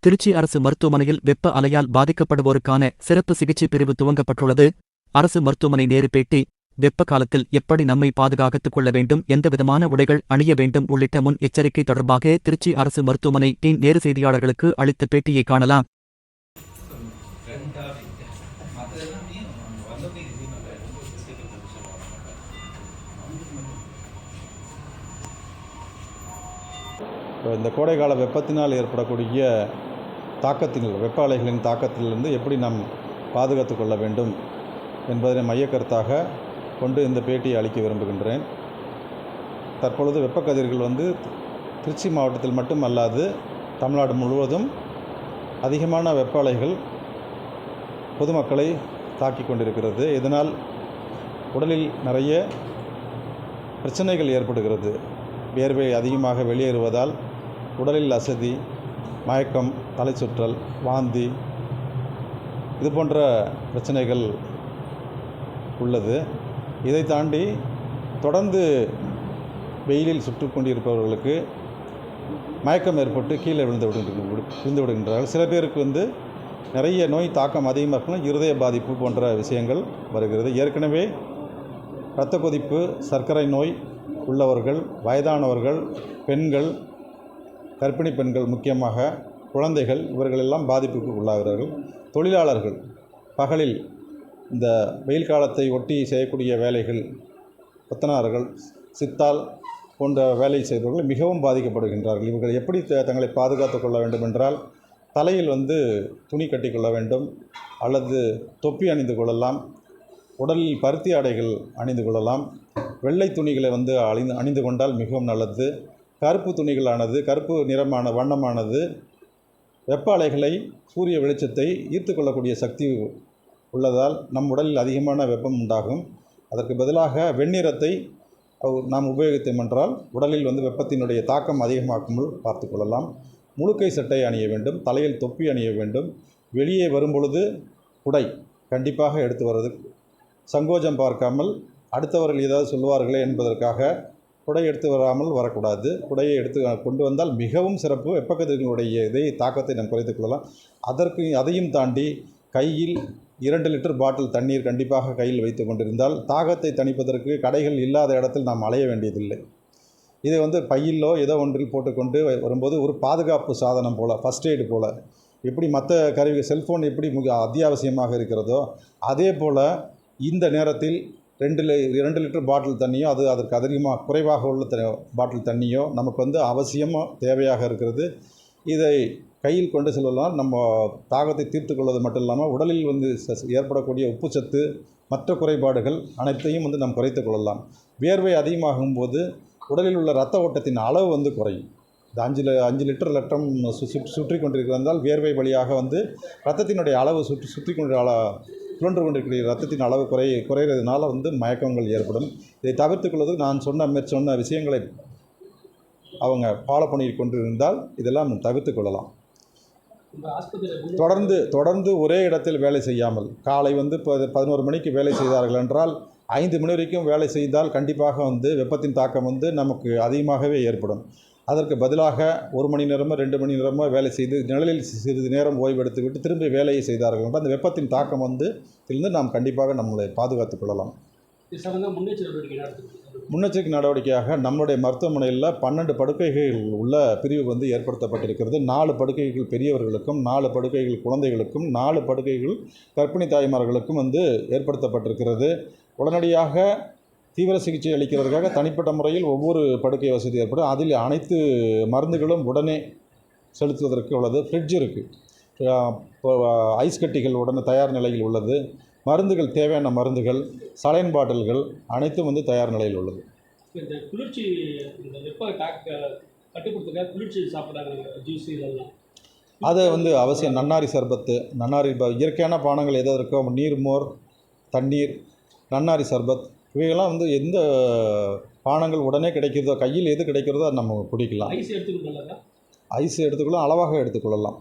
திருச்சி அரசு மருத்துவமனையில் வெப்ப அலையால் பாதிக்கப்படுவோருக்கான சிறப்பு சிகிச்சை பிரிவு துவங்கப்பட்டுள்ளது. அரசு மருத்துவமனை நேரு பேட்டி. வெப்ப காலத்தில் எப்படி நம்மை பாதுகாத்துக் கொள்ள வேண்டும், எந்தவிதமான உடைகள் அணிய வேண்டும் உள்ளிட்ட முன் எச்சரிக்கை தொடர்பாக திருச்சி அரசு மருத்துவமனை டீன் நேரு செய்தியாளர்களுக்கு அளித்த பேட்டியை காணலாம். இந்த கோடைக்கால வெப்பத்தினால் ஏற்படக்கூடிய வெப்ப அலைகளின் தாக்கத்திலிருந்து எப்படி நாம் பாதுகாத்து கொள்ள வேண்டும் என்பதனை மையக்கருத்தாக கொண்டு இந்த பேட்டியை அளிக்க விரும்புகின்றேன். தற்பொழுது வெப்பக்கதிர்கள் திருச்சி மாவட்டத்தில் மட்டுமல்லாது தமிழ்நாடு முழுவதும் அதிகமான வெப்ப அலைகள் பொதுமக்களை தாக்கி கொண்டிருக்கிறது. இதனால் உடலில் நிறைய பிரச்சனைகள் ஏற்படுகிறது. வியர்வை அதிகமாக வெளியேறுவதால் உடலில் அசதி, மயக்கம், தலை சுற்றல், வாந்தி இது போன்ற பிரச்சனைகள் உள்ளது. இதை தாண்டி தொடர்ந்து வெயிலில் சுற்றி கொண்டிருப்பவர்களுக்கு மயக்கம் ஏற்பட்டு கீழே விழுந்து விடுகின்றார்கள். சில பேருக்கு நிறைய நோய் தாக்கம் அதிகமாக இருக்கும், இருதய பாதிப்பு போன்ற விஷயங்கள் வருகிறது. ஏற்கனவே இரத்த கொதிப்பு, சர்க்கரை நோய் உள்ளவர்கள், வயதானவர்கள், பெண்கள், கர்ப்பிணி பெண்கள், முக்கியமாக குழந்தைகள் இவர்களெல்லாம் பாதிப்புக்கு உள்ளாகிறார்கள். தொழிலாளர்கள் பகலில் இந்த வெயில் காலத்தை ஒட்டி செய்யக்கூடிய வேலைகள், கொத்தனார்கள், சித்தால் போன்ற வேலை செய்பவர்கள் மிகவும் பாதிக்கப்படுகின்றார்கள். இவர்கள் எப்படி தங்களை பாதுகாத்து கொள்ள வேண்டும் என்றால், தலையில் துணி கட்டிக்கொள்ள வேண்டும், அல்லது தொப்பி அணிந்து கொள்ளலாம், உடலில் பருத்தி ஆடைகள் அணிந்து கொள்ளலாம். வெள்ளை துணிகளை அணிந்து கொண்டால் மிகவும் நல்லது. கருப்பு துணிகளானது, கருப்பு நிறமான வண்ணமானது வெப்ப அலைகளை, சூரிய வெளிச்சத்தை ஈர்த்து கொள்ளக்கூடிய சக்தி உள்ளதால் நம் உடலில் அதிகமான வெப்பம் உண்டாகும். அதற்கு பதிலாக வெண்ணிறத்தை நாம் உபயோகித்தோம் என்றால் உடலில் வெப்பத்தினுடைய தாக்கம் அதிகமாக்காமல் பார்த்து கொள்ளலாம். முழுக்கை சட்டை அணிய வேண்டும், தலையில் தொப்பி அணிய வேண்டும். வெளியே வரும்பொழுது குடை கண்டிப்பாக எடுத்து வருவது, சங்கோஜம் பார்க்காமல் அடுத்தவர்கள் ஏதாவது சொல்லுவார்களே என்பதற்காக குடை எடுத்து வராமல் வரக்கூடாது. குடையை எடுத்து கொண்டு வந்தால் மிகவும் சிறப்பு. வெப்பக்கதிர்களுடைய தாக்கத்தை நாம் குறைத்துக் கொள்ளலாம். அதையும் தாண்டி கையில் 2 லிட்டர் பாட்டில் தண்ணீர் கண்டிப்பாக கையில் வைத்து கொண்டிருந்தால் தாகத்தை தணிப்பதற்கு கடைகள் இல்லாத இடத்தில் நாம் அலைய வேண்டியதில்லை. இதை பையிலோ ஏதோ ஒன்றில் போட்டுக்கொண்டு வரும்போது ஒரு பாதுகாப்பு சாதனம் போல், ஃபஸ்ட் எய்டு போல், எப்படி மற்ற கருவி செல்ஃபோன் எப்படி மிக அத்தியாவசியமாக இருக்கிறதோ அதே போல் இந்த நேரத்தில் 2 லிட்டர் பாட்டில் தண்ணியோ, அதற்கு அதிகமாக குறைவாக உள்ள பாட்டில் தண்ணியோ நமக்கு அவசியமாக தேவையாக இருக்கிறது. இதை கையில் கொண்டு செல்வதால் நம்ம தாகத்தை தீர்த்து கொள்வது மட்டும் இல்லாமல் உடலில் ஏற்படக்கூடிய உப்புச்சத்து, மற்ற குறைபாடுகள் அனைத்தையும் நாம் குறைத்து கொள்ளலாம். வியர்வை அதிகமாகும் போது உடலில் உள்ள இரத்த ஓட்டத்தின் அளவு குறையும். இந்த 5 லிட்டர் ரத்தம் சுற்றி கொண்டிருக்கிறதால் வியர்வை வழியாக இரத்தத்தினுடைய அளவு சுற்றி சுழன்று கொண்டிருக்கிற இரத்தத்தின் அளவு குறைகிறதுனால மயக்கங்கள் ஏற்படும். இதை தவிர்த்து கொள்வதற்கு நான் சொன்ன விஷயங்களை அவங்க ஃபாலோ பண்ணி கொண்டிருந்தால் இதெல்லாம் தவிர்த்து கொள்ளலாம். தொடர்ந்து ஒரே இடத்தில் வேலை செய்யாமல், காலை 11 மணிக்கு வேலை செய்தார்கள் என்றால் 5 மணி வரைக்கும் வேலை செய்தால் கண்டிப்பாக வெப்பத்தின் தாக்கம் நமக்கு அதிகமாகவே ஏற்படும். அதற்கு பதிலாக 1 மணி நேரமோ 2 மணி நேரமோ வேலை செய்து நிழலில் சிறிது நேரம் ஓய்வெடுத்துவிட்டு திரும்பி வேலையை செய்தார்கள் என்றால் அந்த வெப்பத்தின் தாக்கம் இதிலிருந்து நாம் கண்டிப்பாக நம்மளை பாதுகாத்துக் கொள்ளலாம். முன்னெச்சரிக்கை நடவடிக்கையாக நம்முடைய மருத்துவமனையில் 12 படுக்கைகள் உள்ள பிரிவு ஏற்படுத்தப்பட்டிருக்கிறது. 4 படுக்கைகள் பெரியவர்களுக்கும், 4 படுக்கைகள் குழந்தைகளுக்கும், 4 படுக்கைகள் கர்ப்பிணி தாய்மார்களுக்கும் ஏற்படுத்தப்பட்டிருக்கிறது. உடனடியாக தீவிர சிகிச்சை அளிக்கிறதுக்காக தனிப்பட்ட முறையில் ஒவ்வொரு படுக்கை வசதி ஏற்படும். அதில் அனைத்து மருந்துகளும் உடனே செலுத்துவதற்கு உள்ளது. ஃப்ரிட்ஜ் இருக்குது, ஐஸ் கட்டிகள் உடனே தயார் நிலையில் உள்ளது. மருந்துகள், தேவையான மருந்துகள், சலைன் பாட்டில்கள் அனைத்தும் தயார் நிலையில் உள்ளது. இந்த குளிர்ச்சி, இந்த வெப்ப கட்டுப்படுத்துக்காக குளிர்ச்சி சாப்பிட்றாங்க, ஜூஸ் இதெல்லாம் அதை அவசியம். நன்னாரி சர்பத்து, இயற்கையான பானங்கள் எதாவது இருக்கோ, நீர்மோர், தண்ணீர், நன்னாரி சர்பத், இவைகள்லாம் எந்த பானங்கள் உடனே கிடைக்கிறதோ, கையில் எது கிடைக்கிறதோ அதை நம்ம குடிக்கலாம். ஐஸ் எடுத்துக்கலாம், அளவாக எடுத்துக்கொள்ளலாம்.